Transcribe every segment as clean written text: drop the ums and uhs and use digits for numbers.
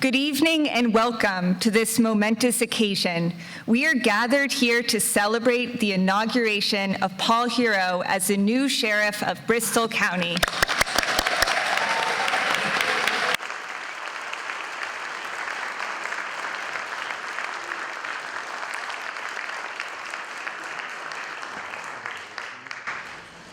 Good evening and welcome to this momentous occasion. We are gathered here to celebrate the inauguration of Paul Heroux as the new sheriff of Bristol County.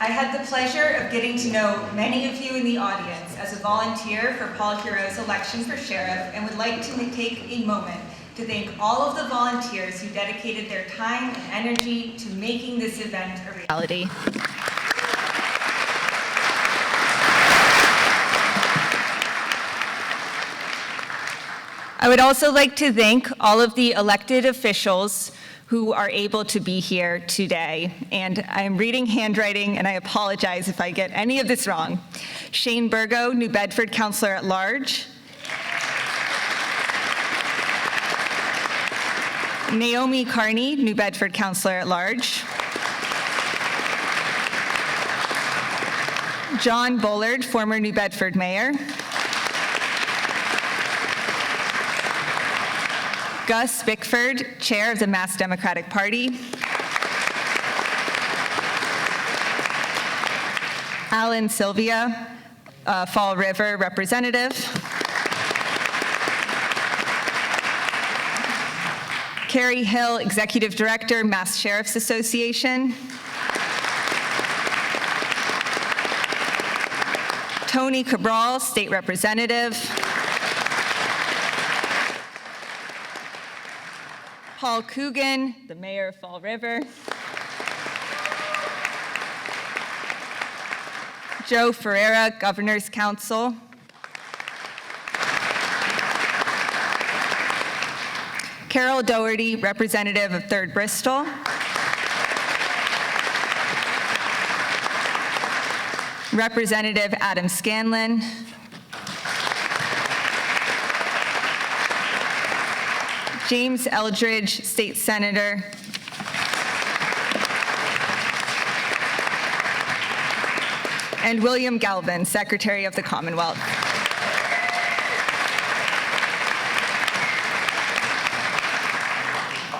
I had the pleasure of getting to know many of you in the audience as a volunteer for Paul Heroux's election for sheriff, and would like to take a moment to thank all of the volunteers who dedicated their time and energy to making this event a reality. I would also like to thank all of the elected officials who are able to be here today. And I'm reading handwriting, and I apologize if I get any of this wrong. Shane Burgo, New Bedford Councilor at Large. Naomi Carney, New Bedford Councilor at Large. John Bullard, former New Bedford Mayor. Gus Bickford, Chair of the Mass Democratic Party. Alan Sylvia, Fall River Representative. Carrie Hill, Executive Director, Mass Sheriff's Association. Tony Cabral, State Representative. Paul Coogan, the Mayor of Fall River. Joe Ferreira, Governor's Council. Carol Doherty, Representative of 3rd Bristol. Representative Adam Scanlon. James Eldridge, State Senator. And William Galvin, Secretary of the Commonwealth.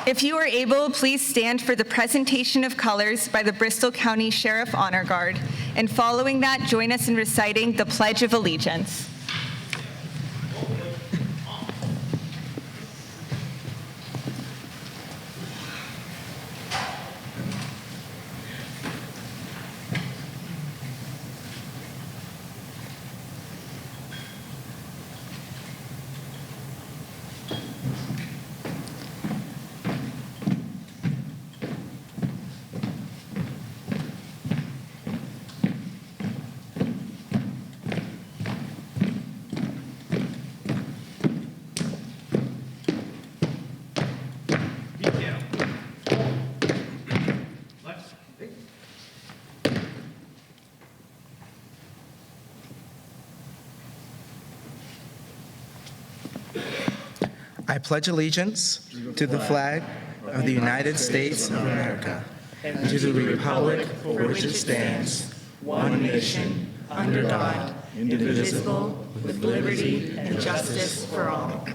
If you are able, please stand for the presentation of colors by the Bristol County Sheriff Honor Guard. And following that, join us in reciting the Pledge of Allegiance. I pledge allegiance to the flag of the United States of America and to the republic for which it stands, one nation, under God, indivisible, with liberty and justice for all.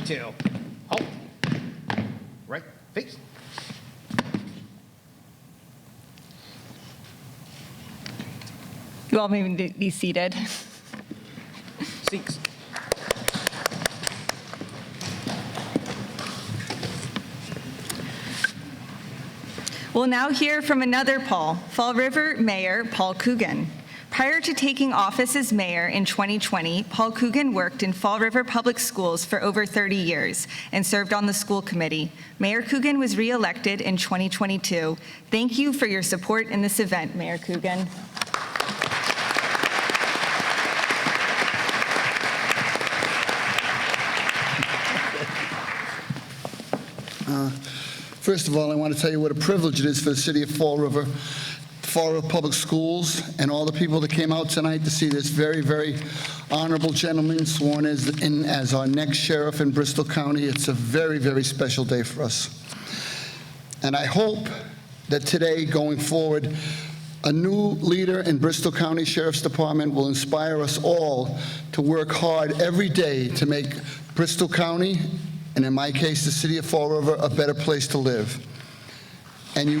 Detail. Halt. Right. Face. You all may be seated. Seats. We'll now hear from another Paul, Fall River Mayor Paul Coogan. Prior to taking office as mayor in 2020, Paul Coogan worked in Fall River Public Schools for over 30 years and served on the school committee. Mayor Coogan was re-elected in 2022. Thank you for your support in this event, Mayor Coogan. First of all, I want to tell you what a privilege it is for the city of Fall River Public Schools, and all the people that came out tonight to see this very, very honorable gentleman sworn in as our next sheriff in Bristol County. It's a very, very special day for us. And I hope that today, going forward, a new leader in Bristol County Sheriff's Department will inspire us all to work hard every day to make Bristol County, and in my case, the city of Fall River, a better place to live. And you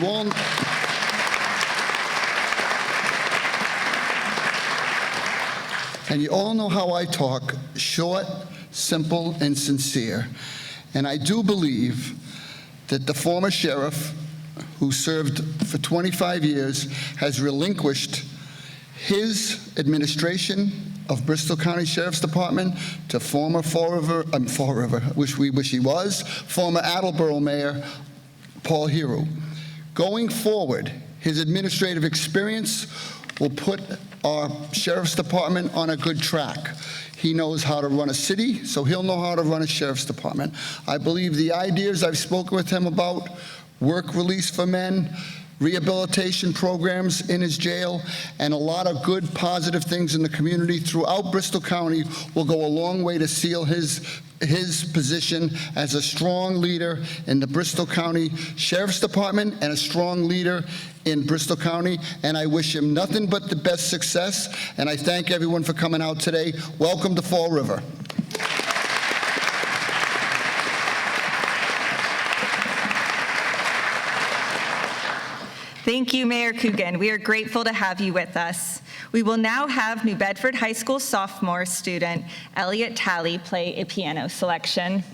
all know how I talk: short, simple, and sincere. And I do believe that the former sheriff, who served for 25 years, has relinquished his administration of Bristol County Sheriff's Department to former former Attleboro Mayor Paul Heroux. Going forward, his administrative experience will put our Sheriff's Department on a good track. He knows how to run a city, so he'll know how to run a Sheriff's Department. I believe the ideas I've spoken with him about, work release for men, rehabilitation programs in his jail, and a lot of good, positive things in the community throughout Bristol County will go a long way to seal his position as a strong leader in the Bristol County Sheriff's Department and a strong leader in Bristol County. And I wish him nothing but the best success. And I thank everyone for coming out today. Welcome to Fall River. Thank you, Mayor Coogan. We are grateful to have you with us. We will now have New Bedford High School sophomore student Elliot Talley play a piano selection.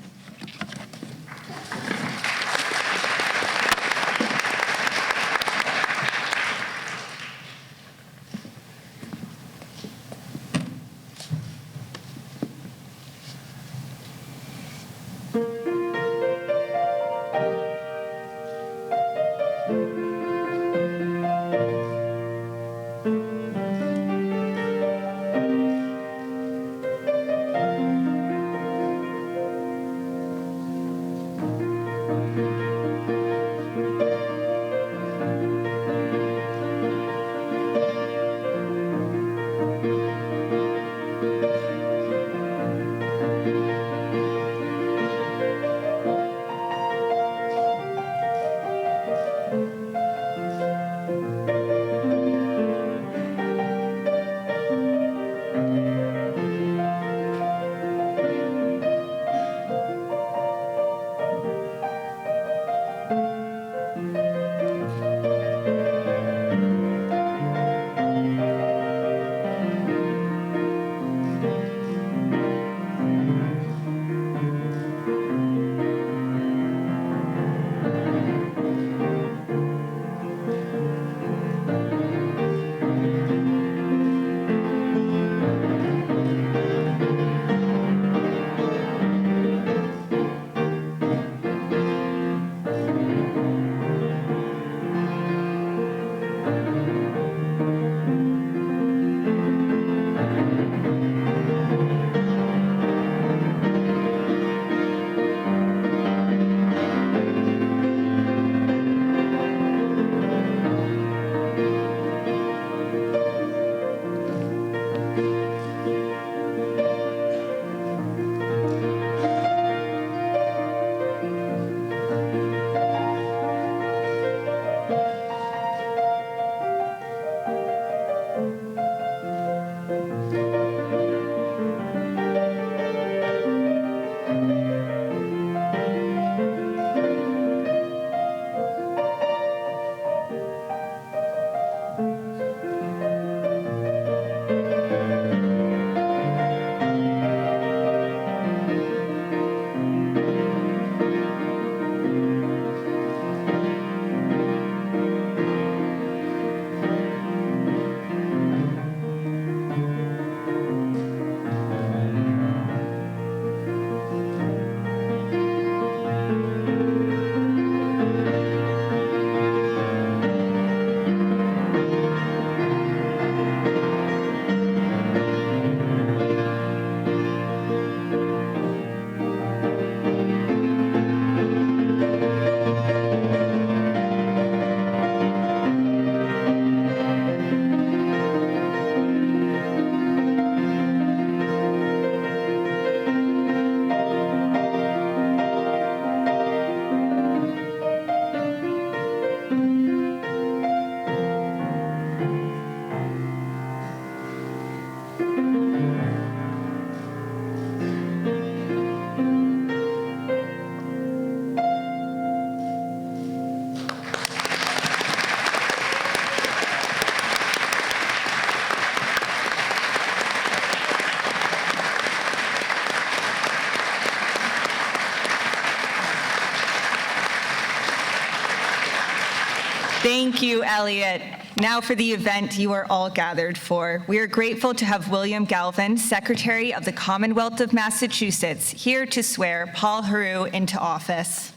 Thank you, Elliot. Now for the event you are all gathered for. We are grateful to have William Galvin, Secretary of the Commonwealth of Massachusetts, here to swear Paul Heroux into office.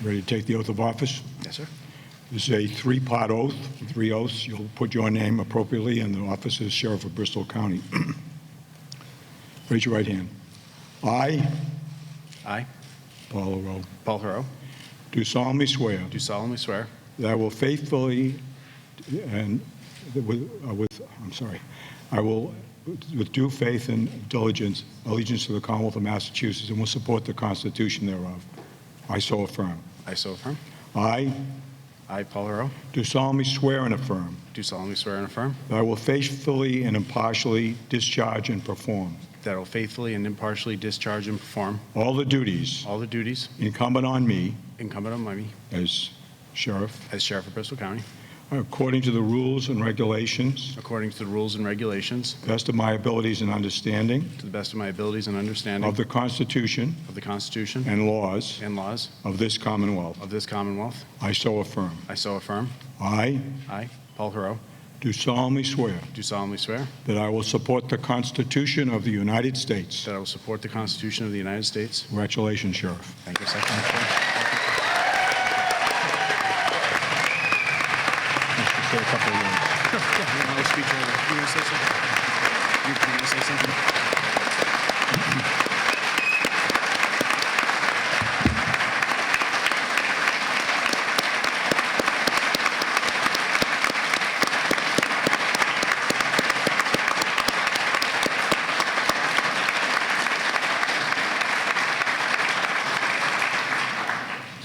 Ready to take the oath of office? Yes, sir. This is a three-part oath, 3 oaths. You'll put your name appropriately in the office as Sheriff of Bristol County. Raise your right hand. I, I, Paul Heroux, Paul Heroux, do solemnly swear do solemnly swear that I will faithfully and I will, with due faith and diligence, allegiance to the Commonwealth of Massachusetts, and will support the Constitution thereof. I so affirm. I so affirm. I Paul Heroux, do solemnly swear and affirm do solemnly swear and affirm that I will faithfully and impartially discharge and perform that I will faithfully and impartially discharge and perform all the duties all the duties incumbent on me incumbent on me as Sheriff as Sheriff of Bristol County, according to the rules and regulations, according to the rules and regulations, best of my abilities and understanding to the best of my abilities and understanding of the Constitution of the Constitution and laws and laws of this Commonwealth. of this Commonwealth. I so affirm. I so affirm. I I, Paul Heroux, do solemnly swear do solemnly swear that I will support the Constitution of the United States. that I will support the Constitution of the United States. Congratulations, Sheriff. Thank you, Secretary. Say a couple of words. Another speech over. You want to say something? You want to say something?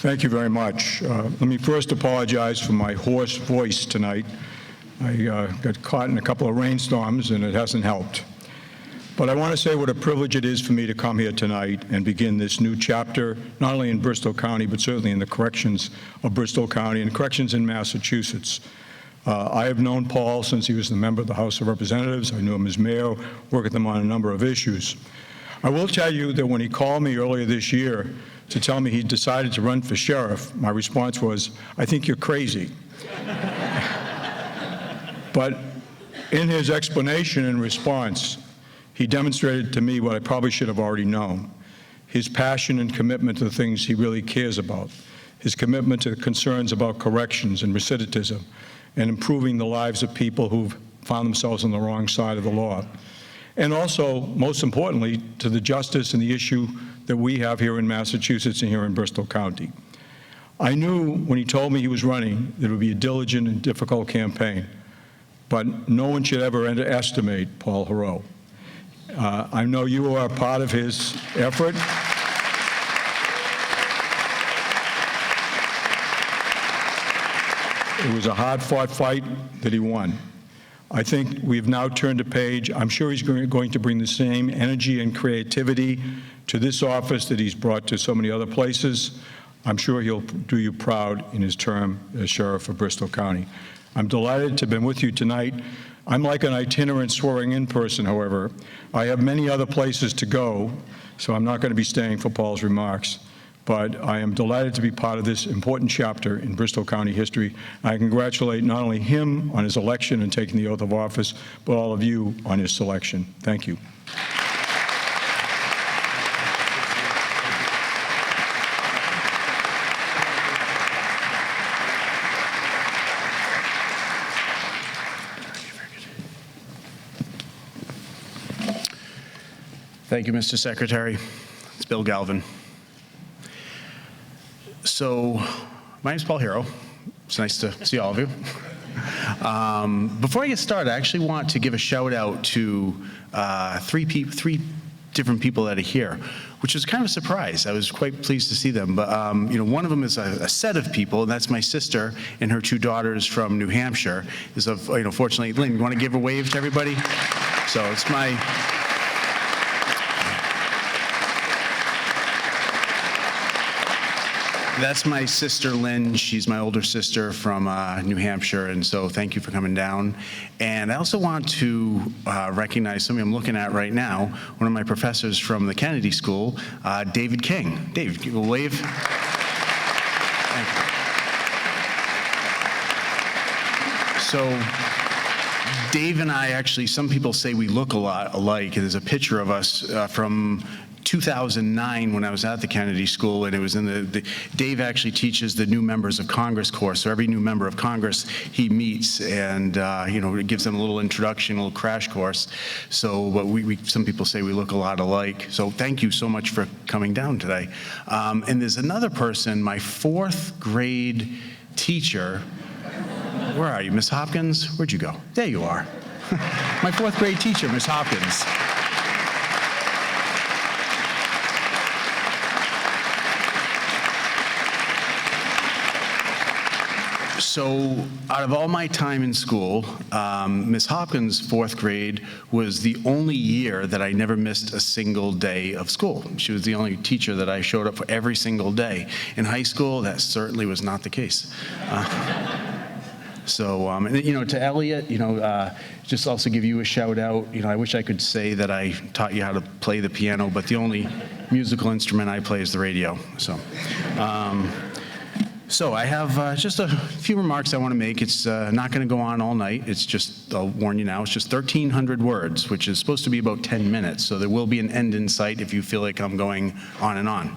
Thank you very much. Let me first apologize for my hoarse voice tonight. I got caught in a couple of rainstorms, and it hasn't helped. But I want to say what a privilege it is for me to come here tonight and begin this new chapter, not only in Bristol County, but certainly in the corrections of Bristol County and corrections in Massachusetts. I have known Paul since he was a member of the House of Representatives. I knew him as mayor, worked with him on a number of issues. I will tell you that when he called me earlier this year to tell me he decided to run for sheriff, my response was, I think you're crazy. But in his explanation and response, he demonstrated to me what I probably should have already known: his passion and commitment to the things he really cares about, his commitment to the concerns about corrections and recidivism, and improving the lives of people who've found themselves on the wrong side of the law. And also, most importantly, to the justice and the issue that we have here in Massachusetts and here in Bristol County. I knew when he told me he was running that it would be a diligent and difficult campaign, but no one should ever underestimate Paul Heroux. I know you are part of his effort. It was a hard-fought fight that he won. I think we've now turned a page. I'm sure he's going to bring the same energy and creativity to this office that he's brought to so many other places. I'm sure he'll do you proud in his term as Sheriff of Bristol County. I'm delighted to have been with you tonight. I'm like an itinerant swearing-in person, however. I have many other places to go, so I'm not going to be staying for Paul's remarks. But I am delighted to be part of this important chapter in Bristol County history. I congratulate not only him on his election and taking the oath of office, but all of you on his selection. Thank you. Thank you, Mr. Secretary. It's Bill Galvin. So, my name's Paul Heroux. It's nice to see all of you. Before I get started, I actually want to give a shout out to three different people that are here, which was kind of a surprise. I was quite pleased to see them. But one of them is a set of people, and that's my sister and her 2 daughters from New Hampshire. Fortunately, Lynn, you want to give a wave to everybody? So it's my. That's my sister Lynn. She's my older sister from New Hampshire, and so thank you for coming down. And I also want to recognize somebody I'm looking at right now, one of my professors from the Kennedy School, David King. Dave, give a wave. Thank you. So Dave and I actually, some people say we look a lot alike. There's a picture of us from 2009 when I was at the Kennedy School, and it was in Dave actually teaches the new members of Congress course. So every new member of Congress he meets, and it gives them a little introduction, a little crash course. So, but some people say we look a lot alike. So thank you so much for coming down today. And there's another person, my 4th grade teacher. Where are you, Miss Hopkins? Where'd you go? There you are. My 4th grade teacher, Miss Hopkins. So out of all my time in school, Miss Hopkins' 4th grade was the only year that I never missed a single day of school. She was the only teacher that I showed up for every single day. In high school, that certainly was not the case. To Elliot, just also give you a shout out. I wish I could say that I taught you how to play the piano, but the only musical instrument I play is the radio. So I have just a few remarks I want to make. It's not going to go on all night. It's just, I'll warn you now, it's just 1,300 words, which is supposed to be about 10 minutes. So there will be an end in sight if you feel like I'm going on and on.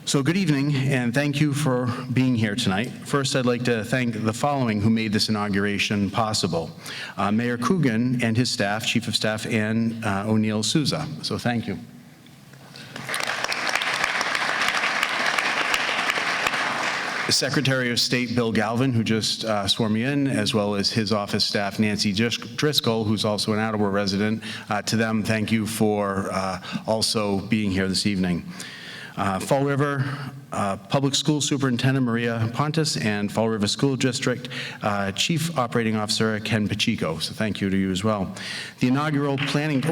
So good evening, and thank you for being here tonight. First, I'd like to thank the following who made this inauguration possible. Mayor Coogan and his staff, Chief of Staff Ann O'Neill Souza. So thank you. The Secretary of State, Bill Galvin, who just swore me in, as well as his office staff, Nancy Driscoll, who's also an Attleboro resident. To them, thank you for also being here this evening. Fall River Public School Superintendent Maria Pontus and Fall River School District Chief Operating Officer Ken Pacheco. So thank you to you as well. The inaugural planning...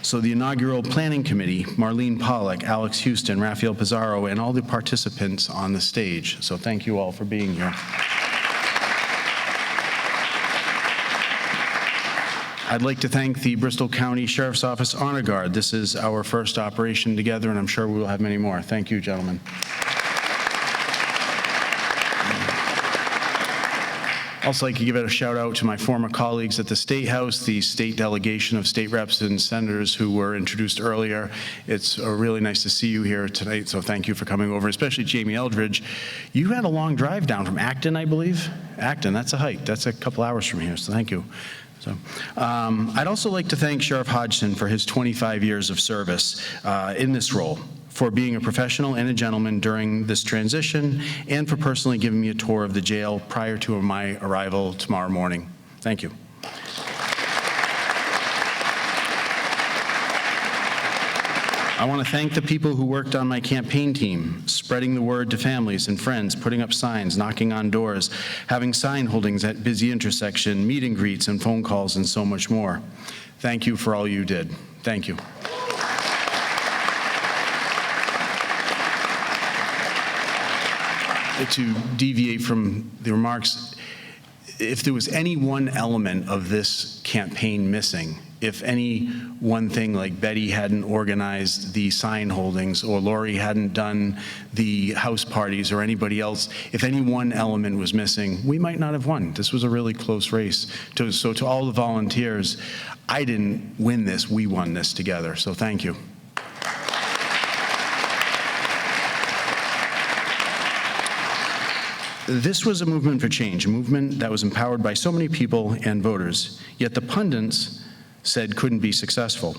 So the inaugural planning committee, Marlene Pollack, Alex Houston, Raphael Pizarro, and all the participants on the stage. So thank you all for being here. I'd like to thank the Bristol County Sheriff's Office Honor Guard. This is our first operation together, and I'm sure we will have many more. Thank you, gentlemen. Also like to give a shout out to my former colleagues at the State House, the state delegation of state reps and senators who were introduced earlier. It's really nice to see you here tonight, so thank you for coming over, especially Jamie Eldridge. You had a long drive down from Acton, I believe? Acton, that's a hike. That's a couple hours from here, so thank you. I'd also like to thank Sheriff Hodgson for his 25 years of service in this role, for being a professional and a gentleman during this transition, and for personally giving me a tour of the jail prior to my arrival tomorrow morning. Thank you. I want to thank the people who worked on my campaign team, spreading the word to families and friends, putting up signs, knocking on doors, having sign holdings at busy intersection, meet and greets and phone calls, and so much more. Thank you for all you did. Thank you. To deviate from the remarks, if there was any one element of this campaign missing, if any one thing like Betty hadn't organized the sign holdings or Lori hadn't done the house parties or anybody else, if any one element was missing, we might not have won. This was a really close race. So to all the volunteers, I didn't win this, we won this together. So thank you. This was a movement for change, a movement that was empowered by so many people and voters, yet the pundits said couldn't be successful.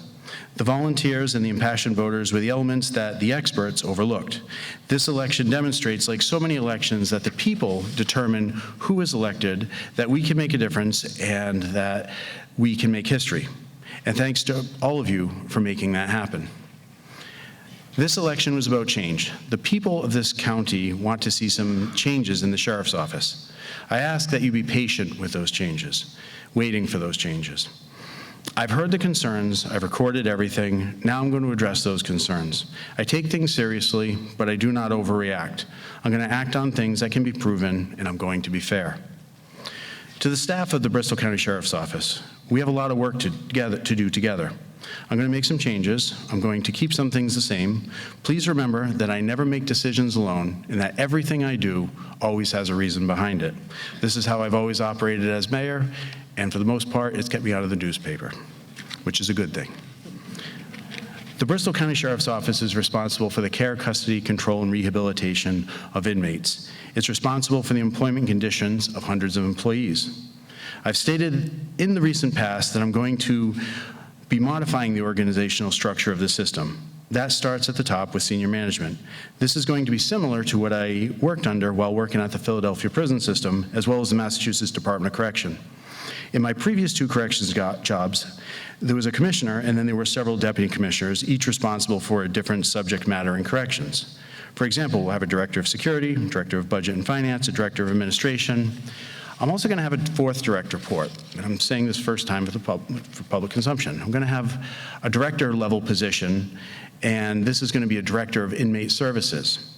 The volunteers and the impassioned voters were the elements that the experts overlooked. This election demonstrates, like so many elections, that the people determine who is elected, that we can make a difference, and that we can make history. And thanks to all of you for making that happen. This election was about change. The people of this county want to see some changes in the sheriff's office. I ask that you be patient with those changes, waiting for those changes. I've heard the concerns, I've recorded everything, now I'm going to address those concerns. I take things seriously, but I do not overreact. I'm going to act on things that can be proven, and I'm going to be fair. To the staff of the Bristol County Sheriff's Office, we have a lot of work to do together. I'm going to make some changes. I'm going to keep some things the same. Please remember that I never make decisions alone and that everything I do always has a reason behind it. This is how I've always operated as mayor, and for the most part, it's kept me out of the newspaper, which is a good thing. The Bristol County Sheriff's Office is responsible for the care, custody, control, and rehabilitation of inmates. It's responsible for the employment conditions of hundreds of employees. I've stated in the recent past that I'm going to be modifying the organizational structure of the system. That starts at the top with senior management. This is going to be similar to what I worked under while working at the Philadelphia prison system, as well as the Massachusetts Department of Correction. In my previous 2 corrections jobs, there was a commissioner and then there were several deputy commissioners, each responsible for a different subject matter in corrections. For example, we'll have a director of security, director of budget and finance, a director of administration. I'm also going to have a 4th direct report, and I'm saying this first time for public consumption. I'm going to have a director level position, and this is going to be a director of inmate services.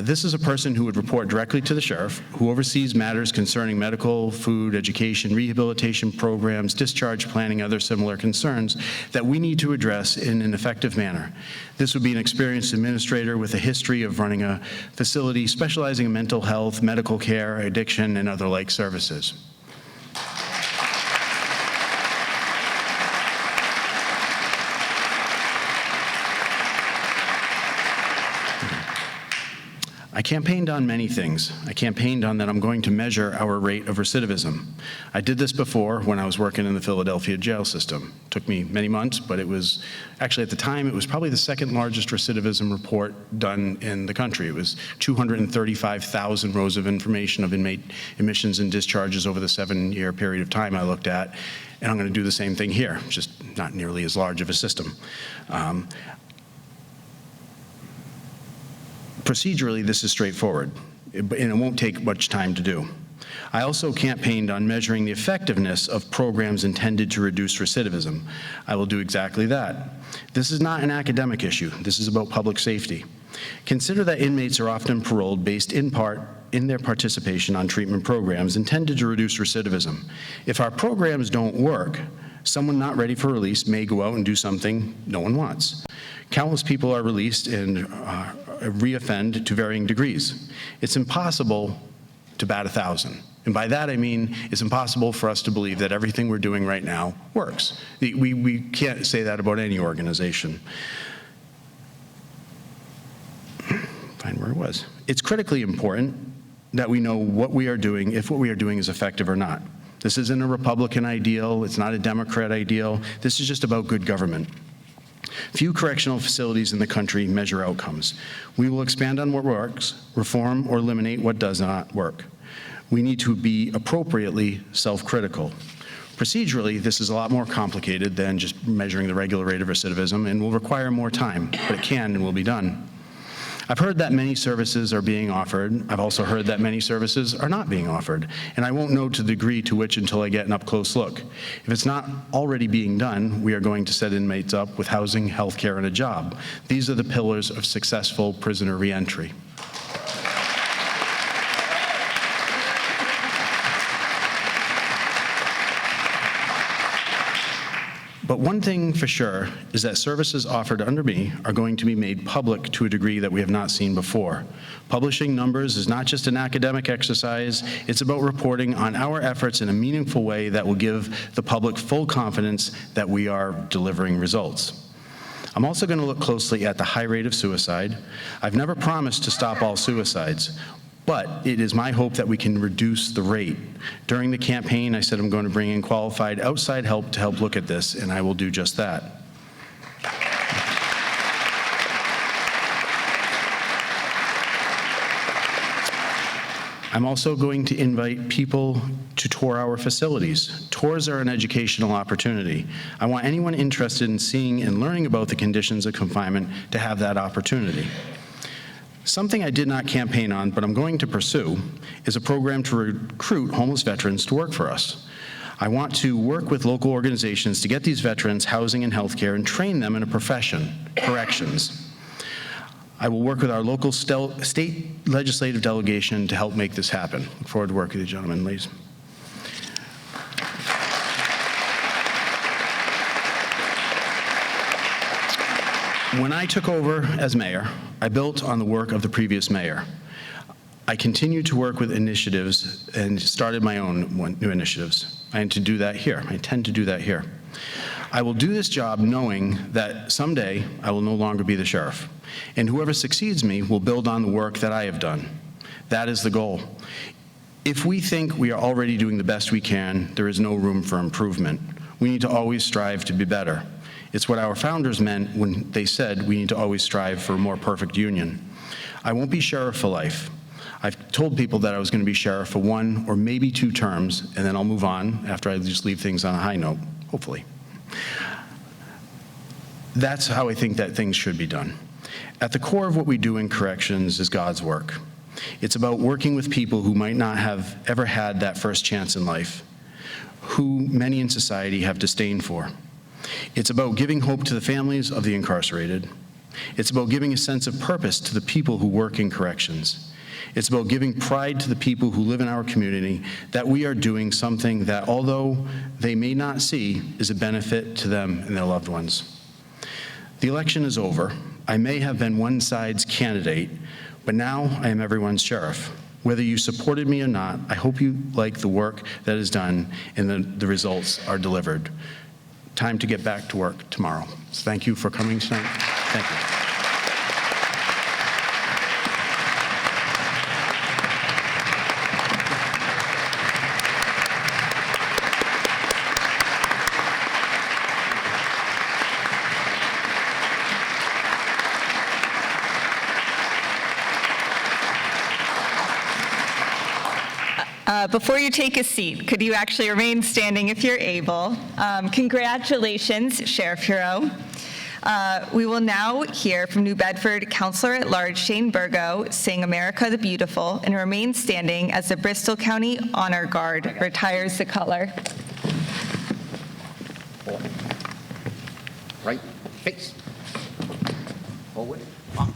This is a person who would report directly to the sheriff, who oversees matters concerning medical, food, education, rehabilitation programs, discharge planning, other similar concerns that we need to address in an effective manner. This would be an experienced administrator with a history of running a facility specializing in mental health, medical care, addiction, and other like services. I campaigned on many things. I campaigned on that I'm going to measure our rate of recidivism. I did this before when I was working in the Philadelphia jail system. It took me many months, but it was, actually at the time, it was probably the 2nd largest recidivism report done in the country. It was 235,000 rows of information of inmate admissions and discharges over the 7-year period of time I looked at, and I'm going to do the same thing here, just not nearly as large of a system. Procedurally, this is straightforward, and it won't take much time to do. I also campaigned on measuring the effectiveness of programs intended to reduce recidivism. I will do exactly that. This is not an academic issue. This is about public safety. Consider that inmates are often paroled based in part in their participation on treatment programs intended to reduce recidivism. If our programs don't work, someone not ready for release may go out and do something no one wants. Countless people are released and reoffend to varying degrees. It's impossible to bat 1,000. And by that I mean it's impossible for us to believe that everything we're doing right now works. We can't say that about any organization. Find where it was. It's critically important that we know what we are doing, if what we are doing is effective or not. This isn't a Republican ideal. It's not a Democrat ideal. This is just about good government. Few correctional facilities in the country measure outcomes. We will expand on what works, reform or eliminate what does not work. We need to be appropriately self-critical. Procedurally, this is a lot more complicated than just measuring the regular rate of recidivism and will require more time, but it can and will be done. I've heard that many services are being offered. I've also heard that many services are not being offered, and I won't know to the degree to which until I get an up-close look. If it's not already being done, we are going to set inmates up with housing, health care, and a job. These are the pillars of successful prisoner reentry. But one thing for sure is that services offered under me are going to be made public to a degree that we have not seen before. Publishing numbers is not just an academic exercise, it's about reporting on our efforts in a meaningful way that will give the public full confidence that we are delivering results. I'm also going to look closely at the high rate of suicide. I've never promised to stop all suicides, but it is my hope that we can reduce the rate. During the campaign, I said I'm going to bring in qualified outside help to help look at this, and I will do just that. I'm also going to invite people to tour our facilities. Tours are an educational opportunity. I want anyone interested in seeing and learning about the conditions of confinement to have that opportunity. Something I did not campaign on, but I'm going to pursue, is a program to recruit homeless veterans to work for us. I want to work with local organizations to get these veterans housing and healthcare and train them in a profession, corrections. I will work with our local state legislative delegation to help make this happen. Look forward to working with you, gentlemen, ladies. When I took over as mayor, I built on the work of the previous mayor. I continued to work with initiatives and started my own new initiatives. I intend to do that here. I will do this job knowing that someday I will no longer be the sheriff, and whoever succeeds me will build on the work that I have done. That is the goal. If we think we are already doing the best we can, there is no room for improvement. We need to always strive to be better. It's what our founders meant when they said we need to always strive for a more perfect union. I won't be sheriff for life. I've told people that I was going to be sheriff for 1 or maybe 2 terms, and then I'll move on after I just leave things on a high note, hopefully. That's how I think that things should be done. At the core of what we do in corrections is God's work. It's about working with people who might not have ever had that first chance in life, who many in society have disdain for. It's about giving hope to the families of the incarcerated. It's about giving a sense of purpose to the people who work in corrections. It's about giving pride to the people who live in our community that we are doing something that, although they may not see, is a benefit to them and their loved ones. The election is over. I may have been one side's candidate, but now I am everyone's sheriff. Whether you supported me or not, I hope you like the work that is done and the results are delivered. Time to get back to work tomorrow. So thank you for coming tonight. Thank you. Before you take a seat, could you actually remain standing if you're able? Congratulations, Sheriff Heroux. We will now hear from New Bedford Councilor at Large Shane Burgo sing America the Beautiful and remain standing as the Bristol County Honor Guard retires the color. Right, face. Forward, march.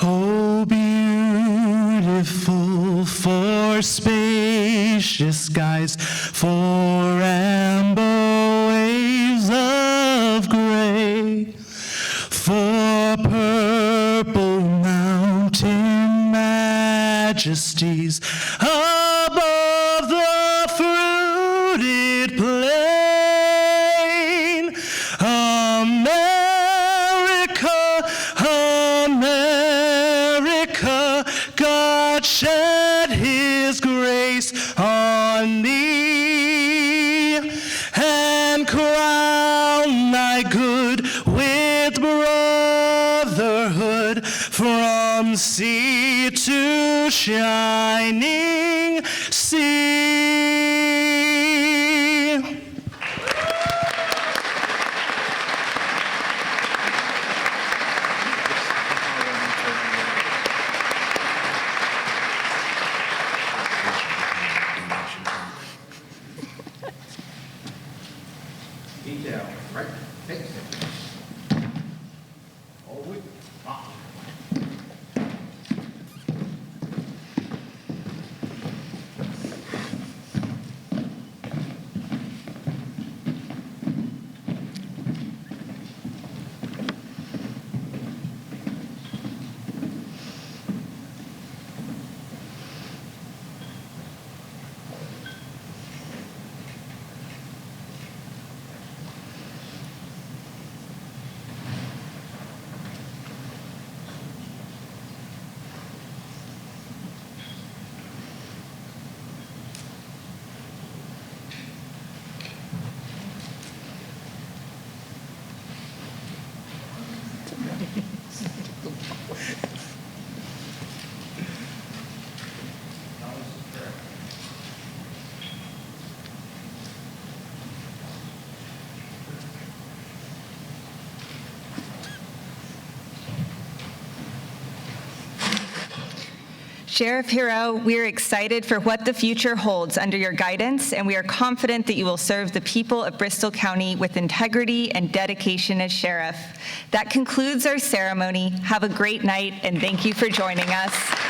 Oh, beautiful for spacious skies, for amber waves of gray, for purple mountain majesties above the fruited plain. America, God shed his grace on thee, and crown thy good with brotherhood from sea to shining sea. Detail, right, face. Forward, march. Sheriff Heroux, we are excited for what the future holds under your guidance, and we are confident that you will serve the people of Bristol County with integrity and dedication as sheriff. That concludes our ceremony. Have a great night, and thank you for joining us.